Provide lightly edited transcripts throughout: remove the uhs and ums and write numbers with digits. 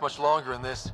much longer in this.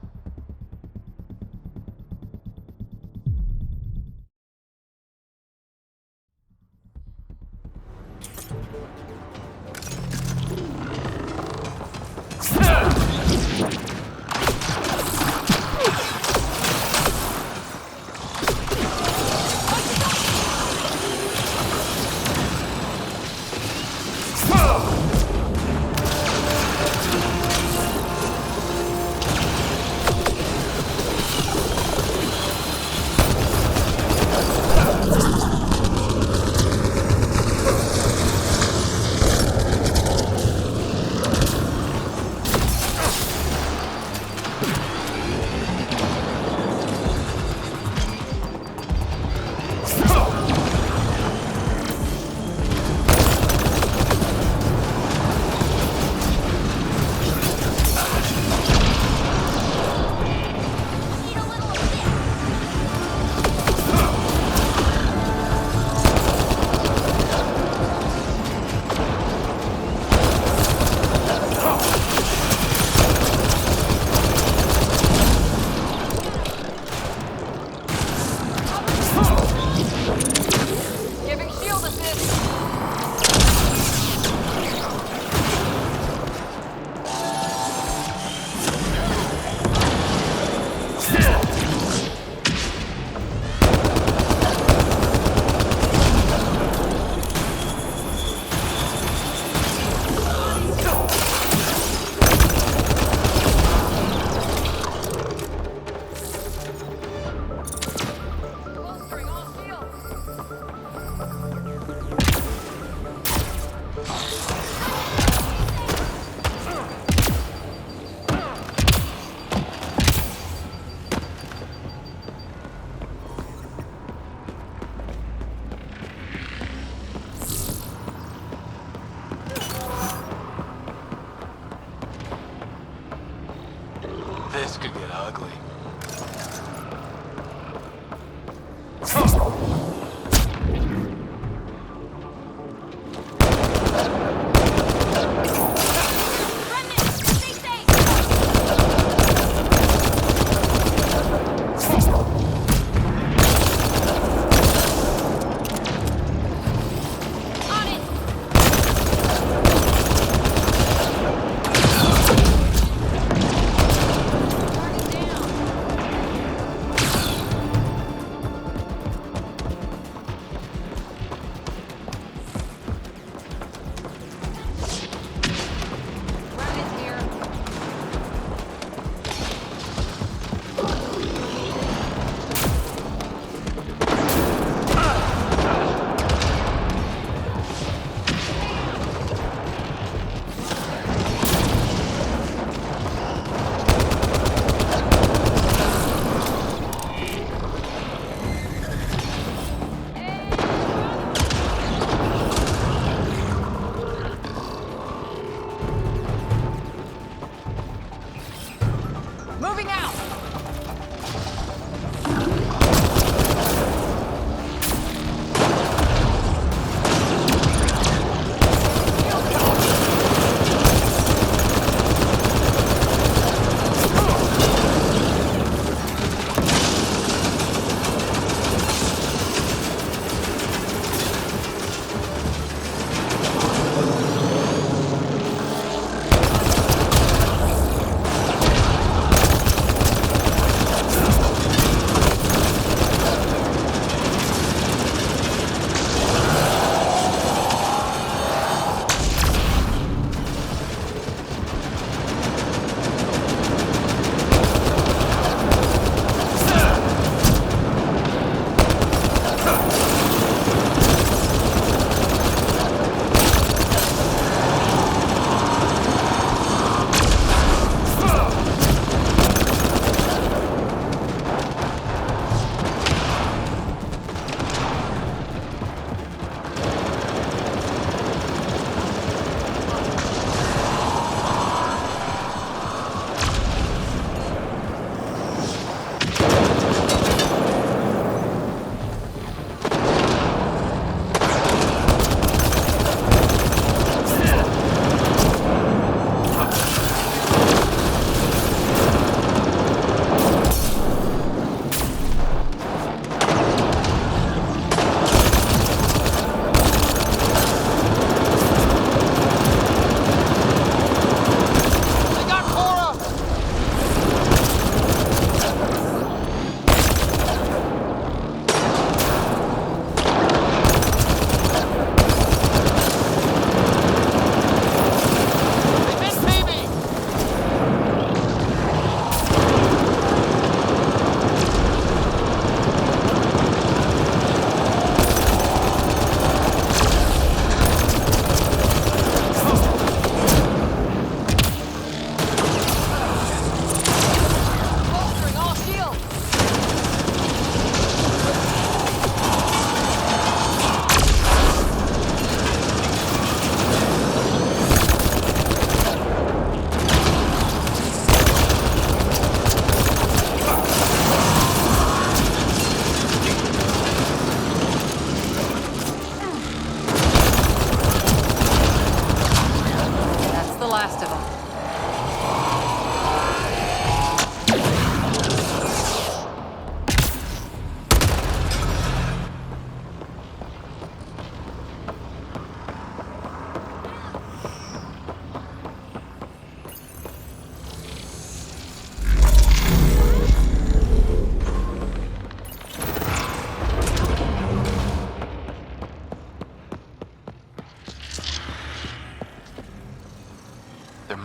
This could get ugly. Down.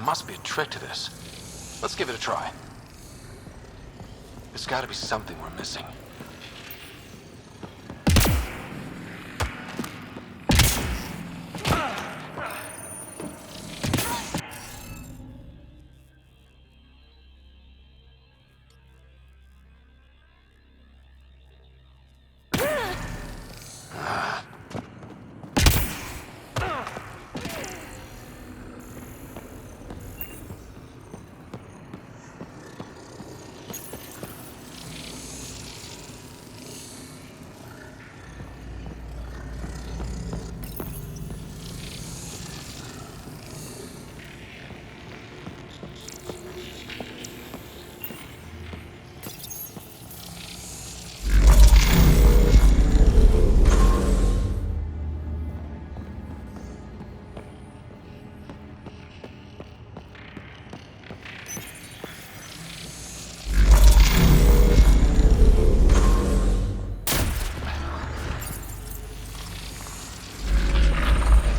must be a trick to this. Let's give it a try. There's gotta be something we're missing.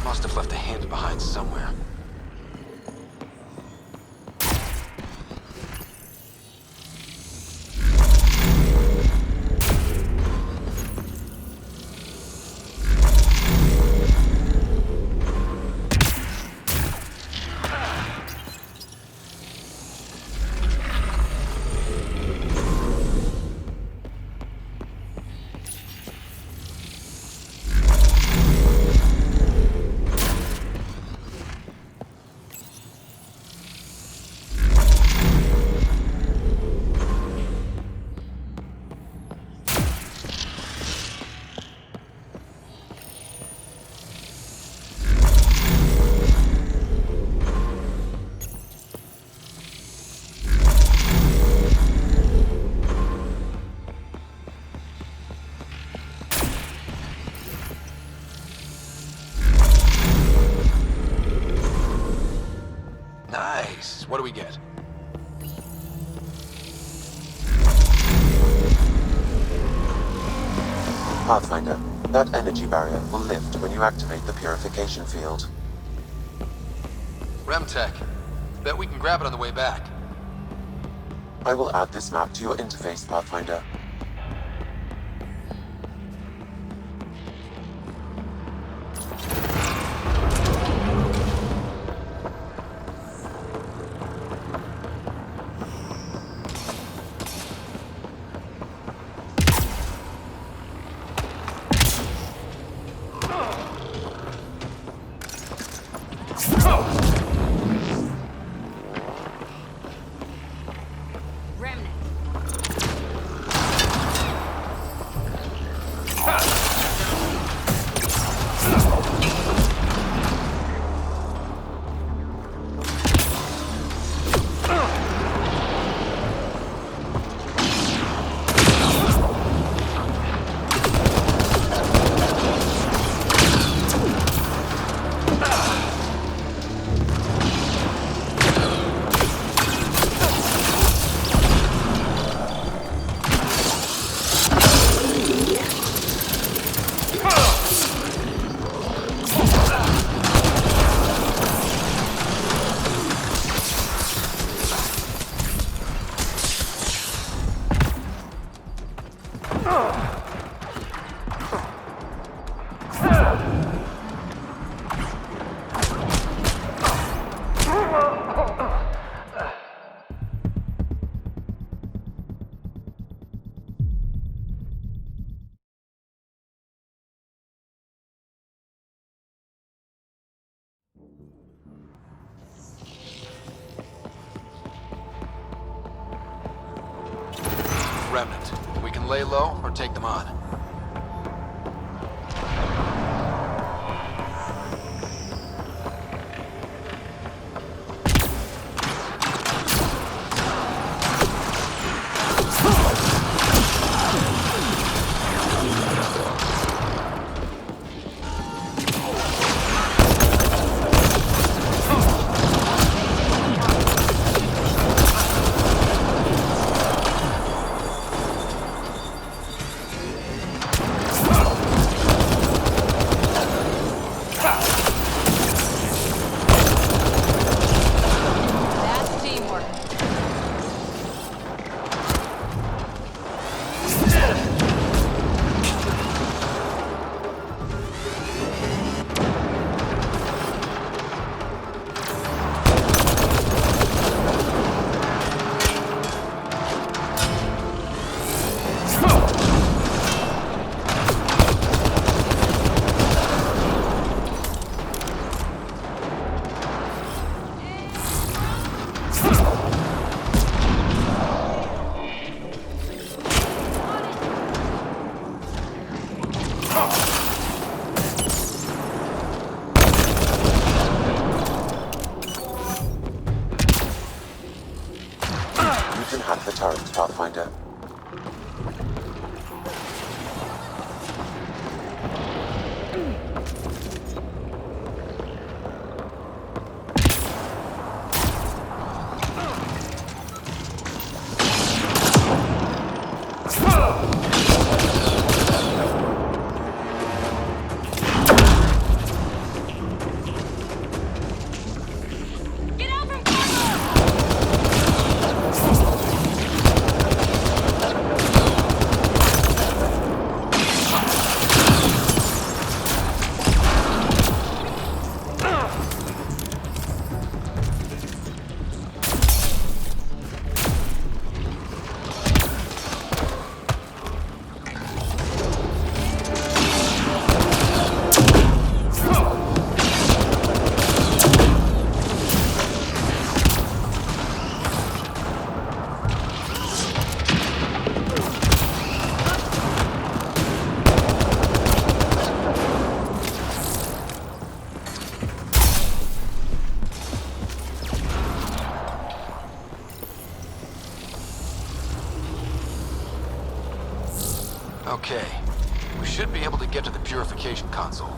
Must have left a hand behind somewhere. Nice. What do we get? Pathfinder, that energy barrier will lift when you activate the purification field. Remtech. Bet we can grab it on the way back. I will add this map to your interface, Pathfinder. Remnant. We can lay low or take them on. You can hack the turret, Pathfinder. Get out from cover! Okay. We should be able to get to the purification console.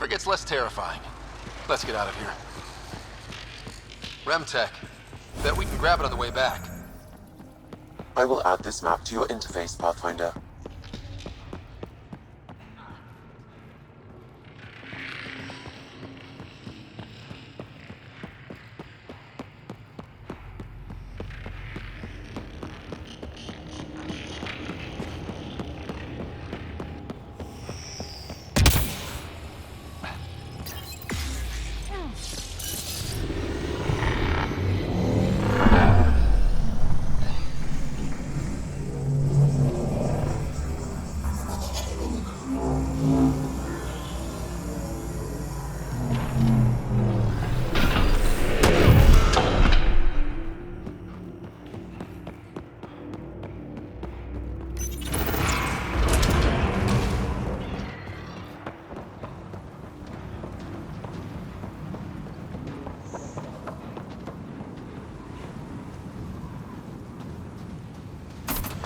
Gets less terrifying. Let's get out of here. Remtech. Bet we can grab it on the way back. I will add this map to your interface, Pathfinder.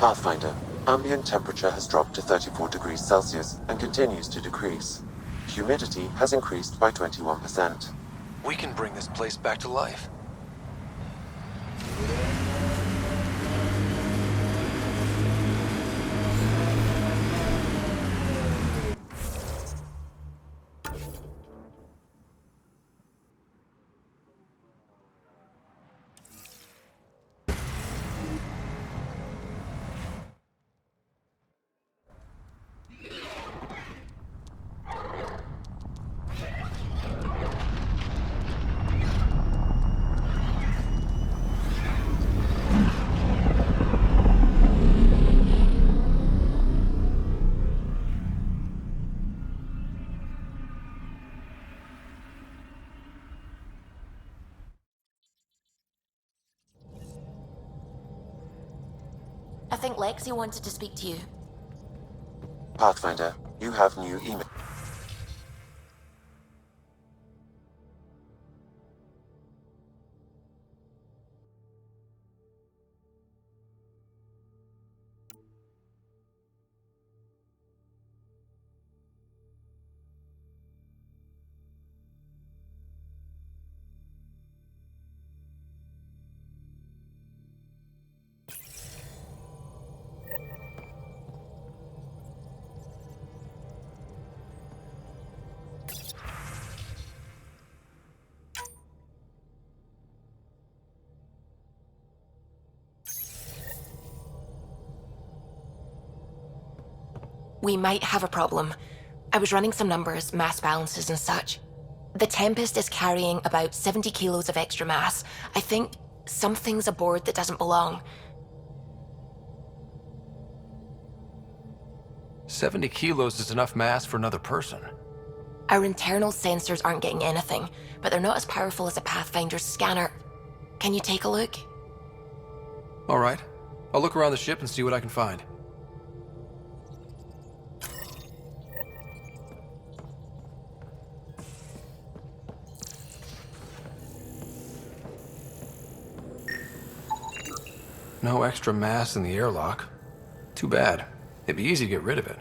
Pathfinder, ambient temperature has dropped to 34 degrees Celsius and continues to decrease. Humidity has increased by 21%. We can bring this place back to life. I think Lexi wanted to speak to you. Pathfinder, you have new email. We might have a problem. I was running some numbers, mass balances and such. The Tempest is carrying about 70 kilos of extra mass. I think something's aboard that doesn't belong. 70 kilos is enough mass for another person. Our internal sensors aren't getting anything, but they're not as powerful as a Pathfinder's scanner. Can you take a look? All right. I'll look around the ship and see what I can find. No extra mass in the airlock. Too bad. It'd be easy to get rid of it.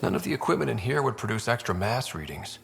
None of the equipment in here would produce extra mass readings.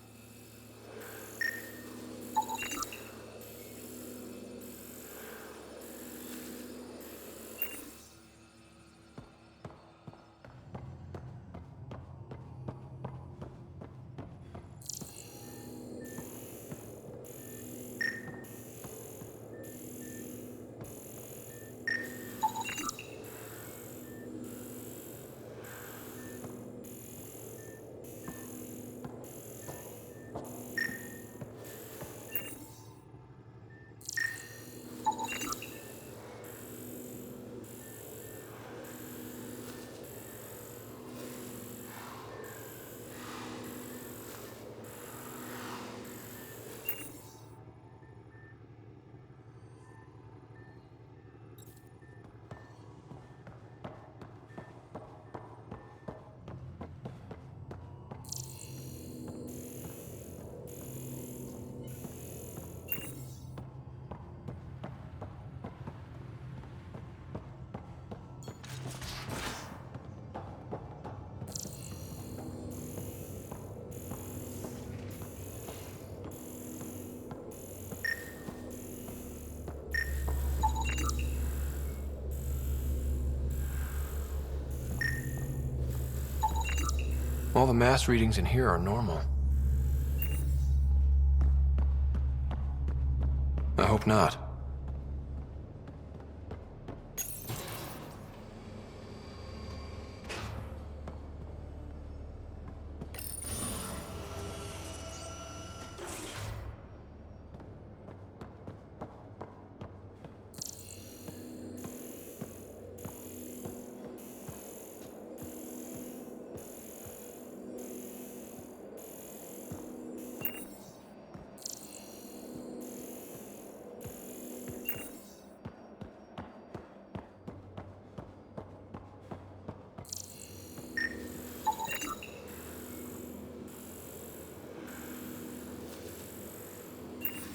All the mass readings in here are normal. I hope not.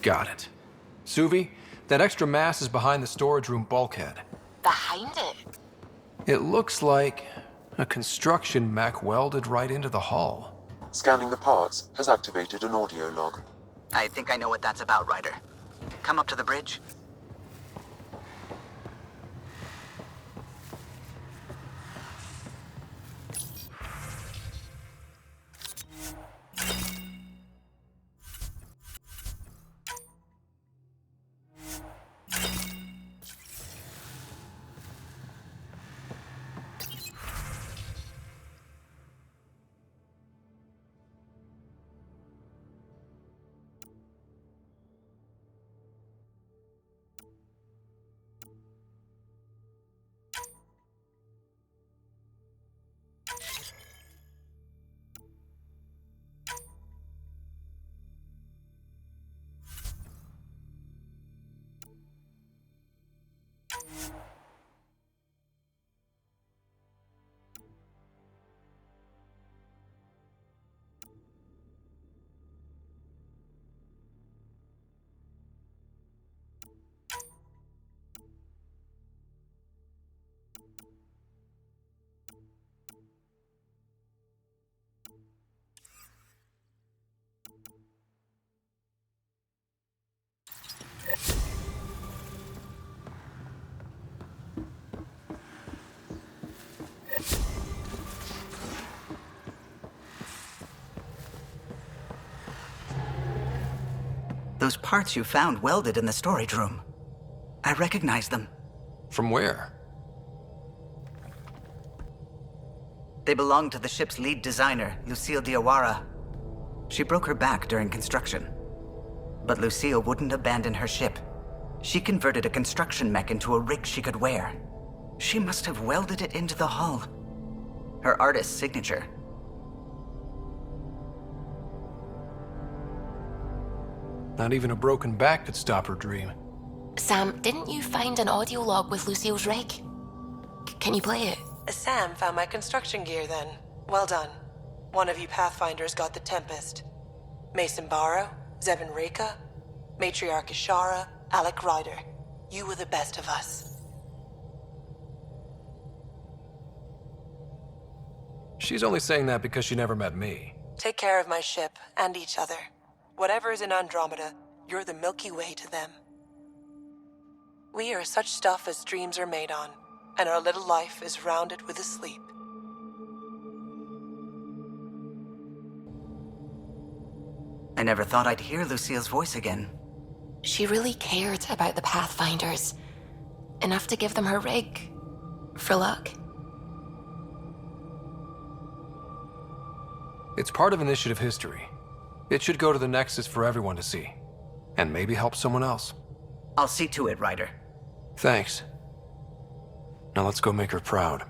Got it. Suvi, that extra mass is behind the storage room bulkhead. Behind it? It looks like a construction mech welded right into the hull. Scanning the parts has activated an audio log. I think I know what that's about, Ryder. Come up to the bridge. Those parts you found welded in the storage room. I recognize them. From where? They belong to the ship's lead designer, Lucille Diawara. She broke her back during construction. But Lucille wouldn't abandon her ship. She converted a construction mech into a rig she could wear. She must have welded it into the hull. Her artist's signature. Not even a broken back could stop her dream. Sam, didn't you find an audio log with Lucille's rig? Can you play it? Sam found my construction gear then. Well done. One of you Pathfinders got the Tempest. Mason Barrow, Zevin Reka, Matriarch Ishara, Alec Ryder. You were the best of us. She's only saying that because she never met me. Take care of my ship and each other. Whatever is in Andromeda, you're the Milky Way to them. We are such stuff as dreams are made on, and our little life is rounded with a sleep. I never thought I'd hear Lucille's voice again. She really cared about the Pathfinders. Enough to give them her rig. For luck. It's part of initiative history. It should go to the Nexus for everyone to see. And maybe help someone else. I'll see to it, Ryder. Thanks. Now let's go make her proud.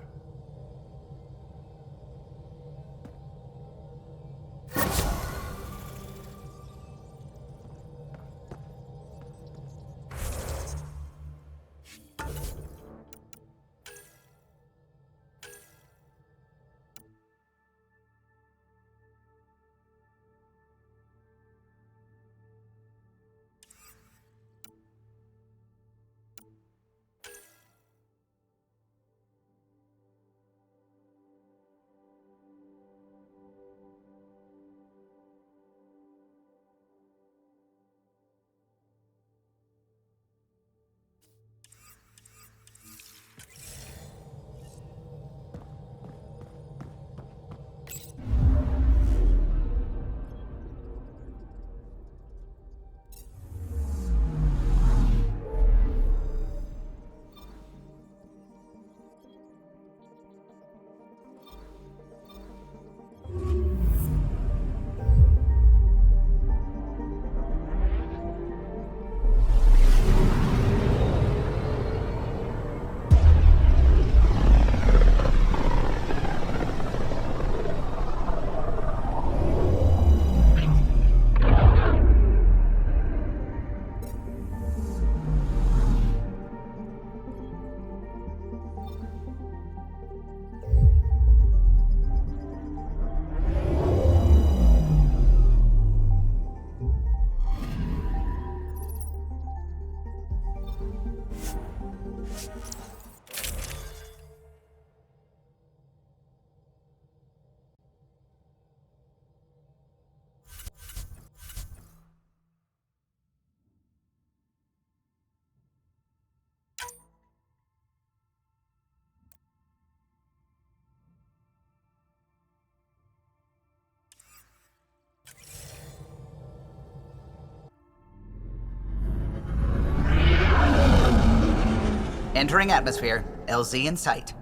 Entering atmosphere. LZ in sight.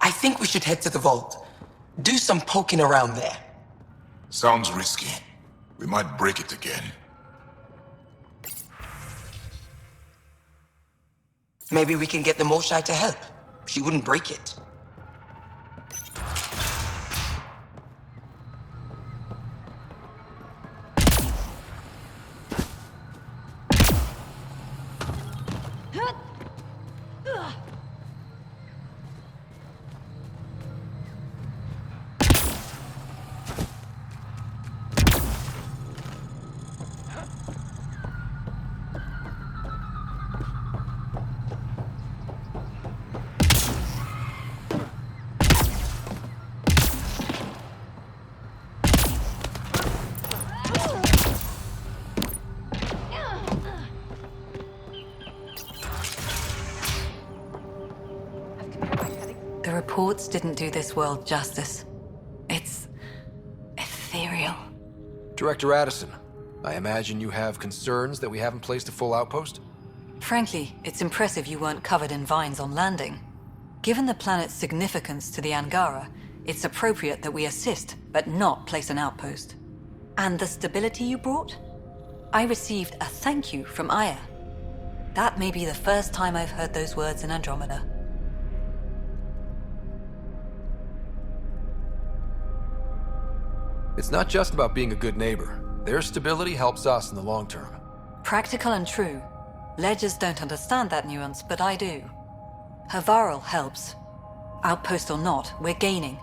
I think we should head to the vault. Do some poking around there. Sounds risky. We might break it again. Maybe we can get the Moshai to help. She wouldn't break it. The reports didn't do this world justice. It's ethereal. Director Addison, I imagine you have concerns that we haven't placed a full outpost? Frankly, it's impressive you weren't covered in vines on landing. Given the planet's significance to the Angara, it's appropriate that we assist, but not place an outpost. And the stability you brought? I received a thank you from Aya. That may be the first time I've heard those words in Andromeda. It's not just about being a good neighbor. Their stability helps us in the long term. Practical and true. Ledgers don't understand that nuance, but I do. Havarl helps. Outpost or not, we're gaining.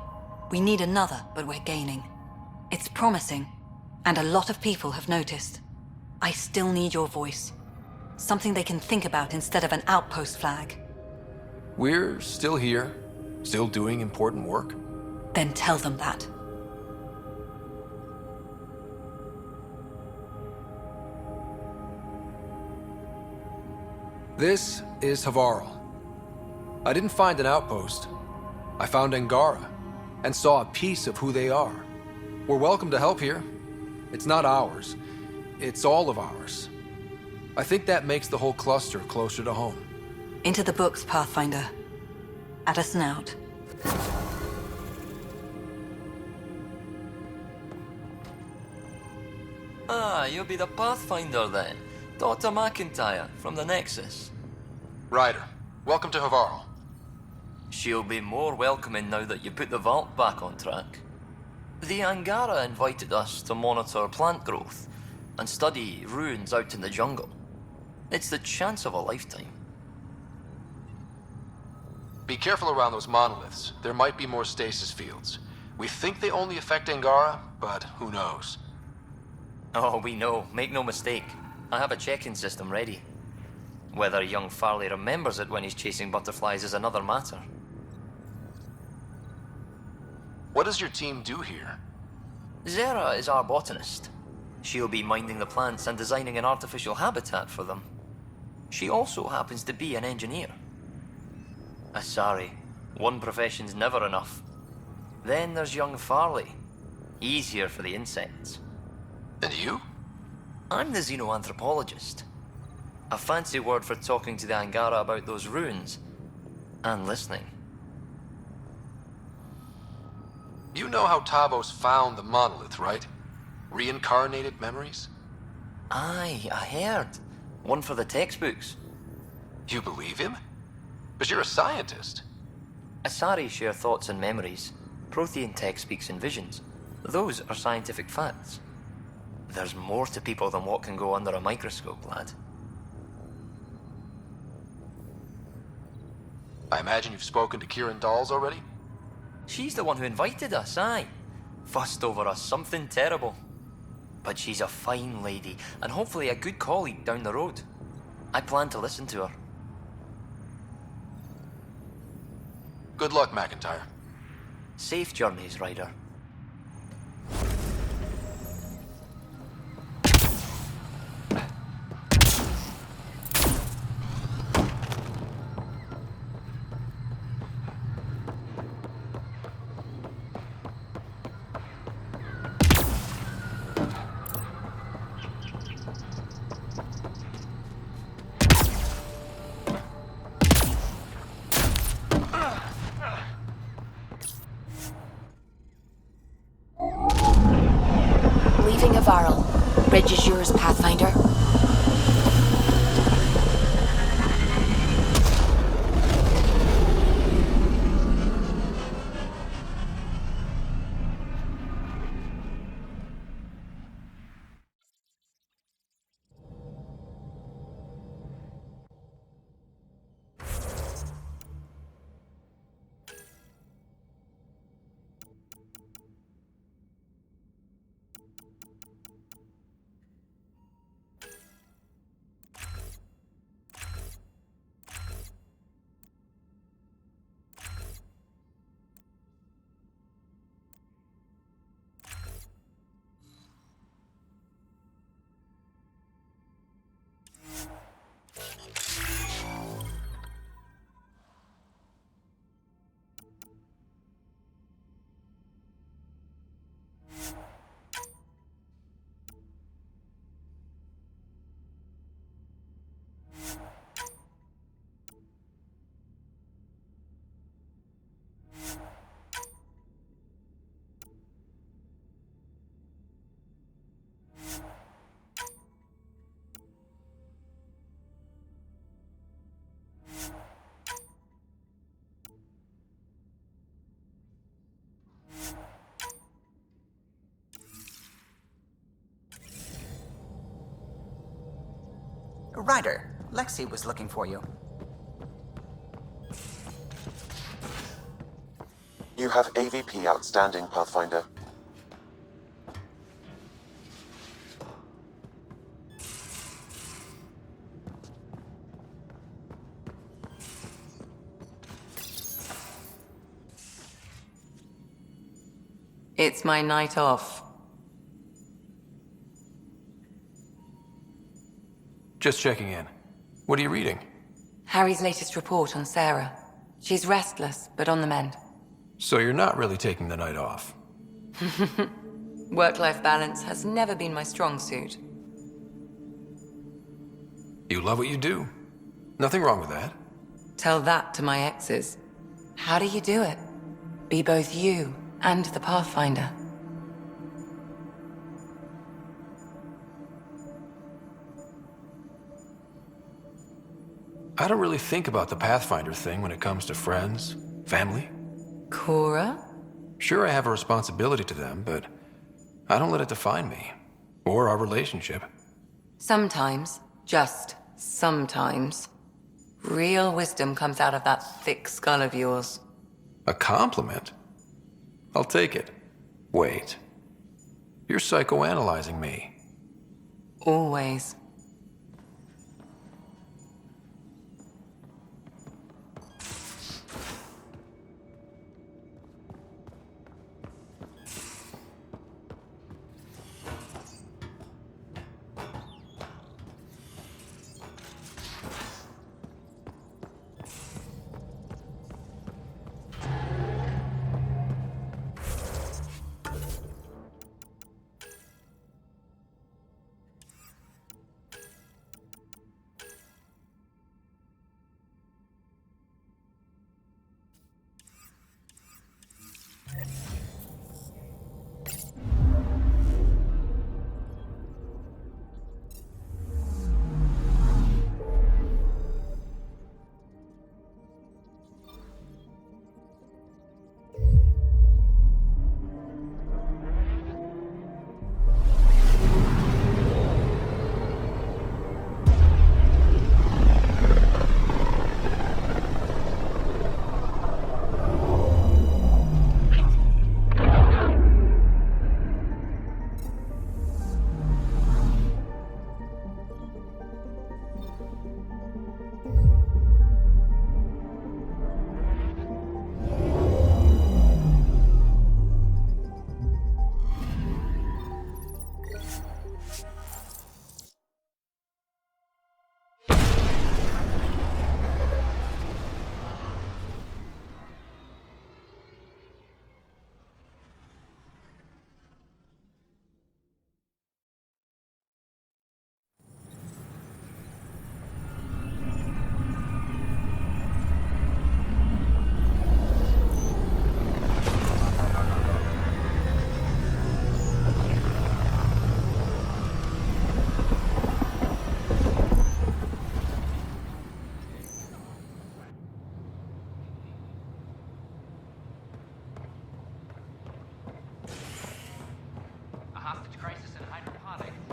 We need another, but we're gaining. It's promising, and a lot of people have noticed. I still need your voice. Something they can think about instead of an outpost flag. We're still here, still doing important work. Then tell them that. This is Havarl. I didn't find an outpost. I found Angara, and saw a piece of who they are. We're welcome to help here. It's not ours. It's all of ours. I think that makes the whole cluster closer to home. Into the books, Pathfinder. Addison out. Ah, you'll be the Pathfinder then. Dr. McIntyre from the Nexus. Ryder, welcome to Havarl. She'll be more welcoming now that you put the vault back on track. The Angara invited us to monitor plant growth and study ruins out in the jungle. It's the chance of a lifetime. Be careful around those monoliths. There might be more stasis fields. We think they only affect Angara, but who knows? Oh, we know. Make no mistake. I have a check-in system ready. Whether young Farley remembers it when he's chasing butterflies is another matter. What does your team do here? Zera is our botanist. She'll be minding the plants and designing an artificial habitat for them. She also happens to be an engineer. Sorry, one profession's never enough. Then there's young Farley. He's here for the insects. And you? I'm the xenoanthropologist. A fancy word for talking to the Angara about those ruins. And listening. You know how Tavos found the monolith, right? Reincarnated memories? Aye, I heard. One for the textbooks. You believe him? But you're a scientist. Asari share thoughts and memories. Prothean tech speaks in visions. Those are scientific facts. There's more to people than what can go under a microscope, lad. I imagine you've spoken to Kieran Dawes already? She's the one who invited us, aye. Fussed over us something terrible. But she's a fine lady, and hopefully a good colleague down the road. I plan to listen to her. Good luck, McIntyre. Safe journeys, Ryder. Leaving Avarl. Bridge is yours, Pathfinder. Ryder, Lexi was looking for you. You have AVP outstanding, Pathfinder. It's my night off. Just checking in. What are you reading? Harry's latest report on Sarah. She's restless, but on the mend. So you're not really taking the night off. Work-life balance has never been my strong suit. You love what you do. Nothing wrong with that. Tell that to my exes. How do you do it? Be both you and the Pathfinder. I don't really think about the Pathfinder thing when it comes to friends, family. Cora? Sure, I have a responsibility to them, but I don't let it define me. Or our relationship. Sometimes, just sometimes, real wisdom comes out of that thick skull of yours. A compliment? I'll take it. Wait. You're psychoanalyzing me. Always.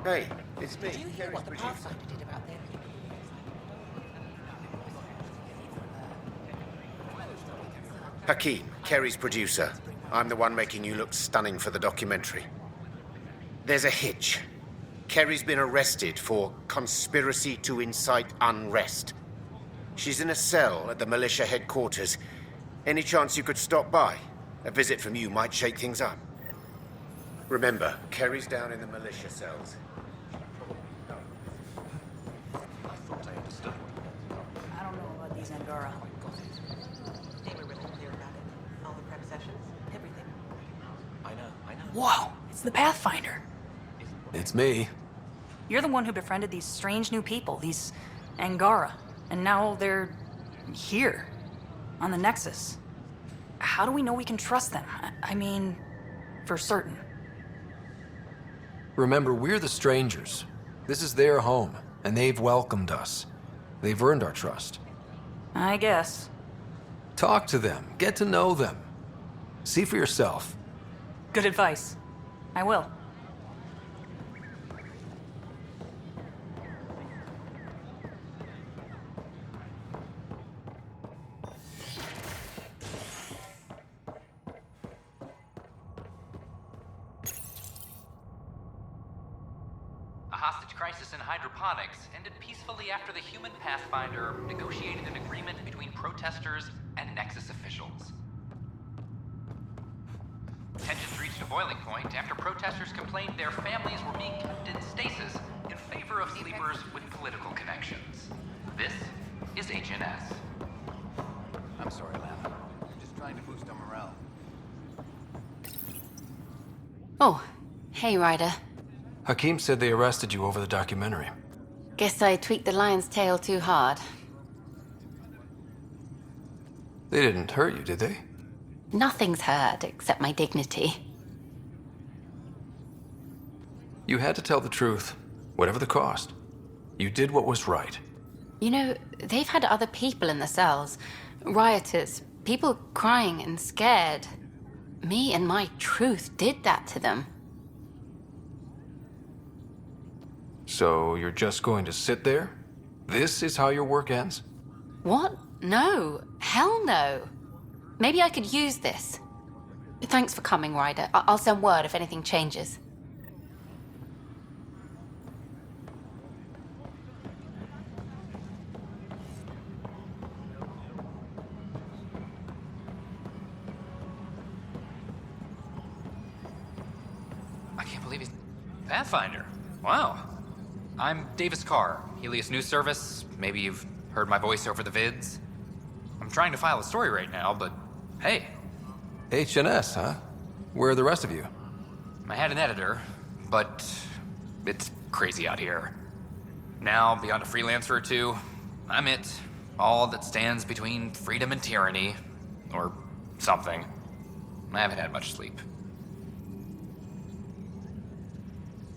Hey, it's me, Did you hear Kerry's what the producer. Pathfinder did about them? Hakeem, Kerry's producer. I'm the one making you look stunning for the documentary. There's a hitch. Kerry's been arrested for conspiracy to incite unrest. She's in a cell at the militia headquarters. Any chance you could stop by? A visit from you might shake things up. Remember, Kerry's down in the militia cells. I don't know about these Angara. They were really clear about it. All the prep sessions, everything. I know. Whoa, it's the Pathfinder. It's me. You're the one who befriended these strange new people, these Angara. And now they're here, on the Nexus. How do we know we can trust them? I mean, for certain. Remember, we're the strangers. This is their home, and they've welcomed us. They've earned our trust. I guess. Talk to them. Get to know them. See for yourself. Good advice. I will. A hostage crisis in hydroponics ended peacefully after the human Pathfinder negotiated an agreement between protesters and Nexus officials. Tensions reached a boiling point after protesters complained their families were being kept in stasis in favor of sleepers with political connections. This is HNS. I'm sorry, Lana. I'm just trying to boost our morale. Oh, hey, Ryder. Hakeem said they arrested you over the documentary. Guess I tweaked the lion's tail too hard. They didn't hurt you, did they? Nothing's hurt except my dignity. You had to tell the truth, whatever the cost. You did what was right. You know, they've had other people in the cells. Rioters, people crying and scared. Me and my truth did that to them. So you're just going to sit there? This is how your work ends? What? No. Hell no. Maybe I could use this. Thanks for coming, Ryder. I'll send word if anything changes. I can't believe he's Pathfinder. Wow. I'm Davis Carr, Helios News Service. Maybe you've heard my voice over the vids. I'm trying to file a story right now, but hey. HNS, huh? Where are the rest of you? I had an editor, but it's crazy out here. Now, beyond a freelancer or two, I'm it. All that stands between freedom and tyranny. Or something. I haven't had much sleep.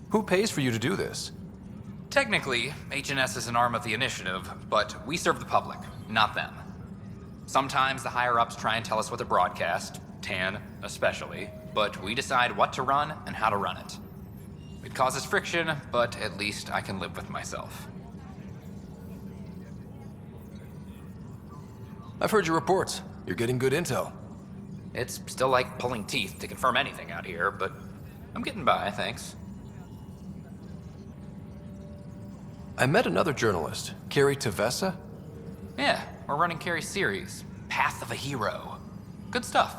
Who pays for you to do this? Technically, HNS is an arm of the initiative, but we serve the public, not them. Sometimes the higher-ups try and tell us what to broadcast, Tan especially, but we decide what to run and how to run it. It causes friction, but at least I can live with myself. I've heard your reports. You're getting good intel. It's still like pulling teeth to confirm anything out here, but I'm getting by, thanks. I met another journalist, Carrie Tavessa. Yeah, we're running Carrie's series, Path of a Hero. Good stuff.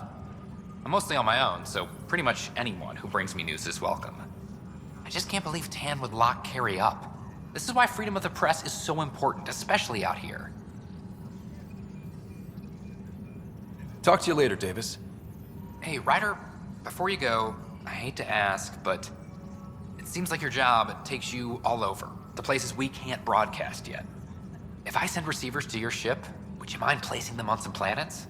I'm mostly on my own, so pretty much anyone who brings me news is welcome. I just can't believe Tan would lock Carrie up. This is why freedom of the press is so important, especially out here. Talk to you later, Davis. Hey, Ryder, before you go, I hate to ask, but it seems like your job takes you all over, the places we can't broadcast yet. If I send receivers to your ship, would you mind placing them on some planets?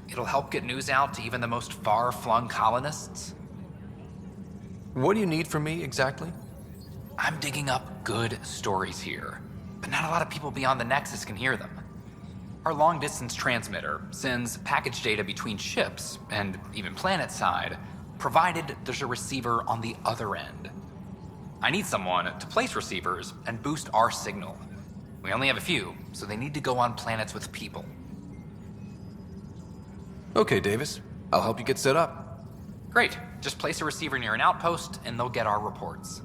It'll help get news out to even the most far-flung colonists. What do you need from me, exactly? I'm digging up good stories here, but not a lot of people beyond the Nexus can hear them. Our long-distance transmitter sends package data between ships, and even planet-side, provided there's a receiver on the other end. I need someone to place receivers and boost our signal. We only have a few, so they need to go on planets with people. Okay, Davis. I'll help you get set up. Great. Just place a receiver near an outpost, and they'll get our reports.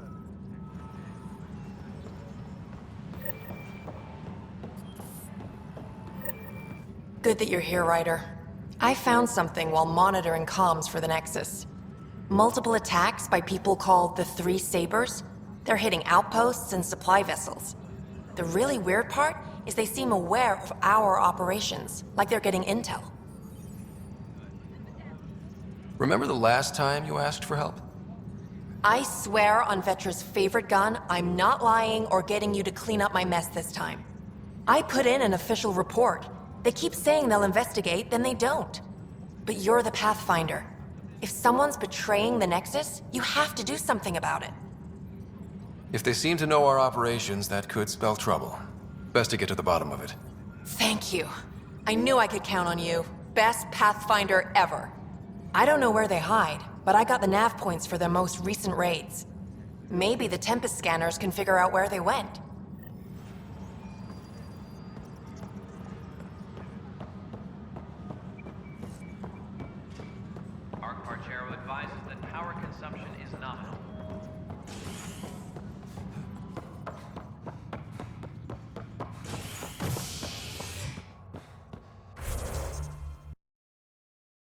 Good that you're here, Ryder. I found something while monitoring comms for the Nexus. Multiple attacks by people called the Three Sabers. They're hitting outposts and supply vessels. The really weird part is they seem aware of our operations, like they're getting intel. Remember the last time you asked for help? I swear on Vetra's favorite gun, I'm not lying or getting you to clean up my mess this time. I put in an official report. They keep saying they'll investigate, then they don't. But you're the Pathfinder. If someone's betraying the Nexus, you have to do something about it. If they seem to know our operations, that could spell trouble. Best to get to the bottom of it. Thank you. I knew I could count on you. Best Pathfinder ever. I don't know where they hide, but I got the nav points for their most recent raids. Maybe the Tempest scanners can figure out where they went. Archero advises that power consumption is nominal.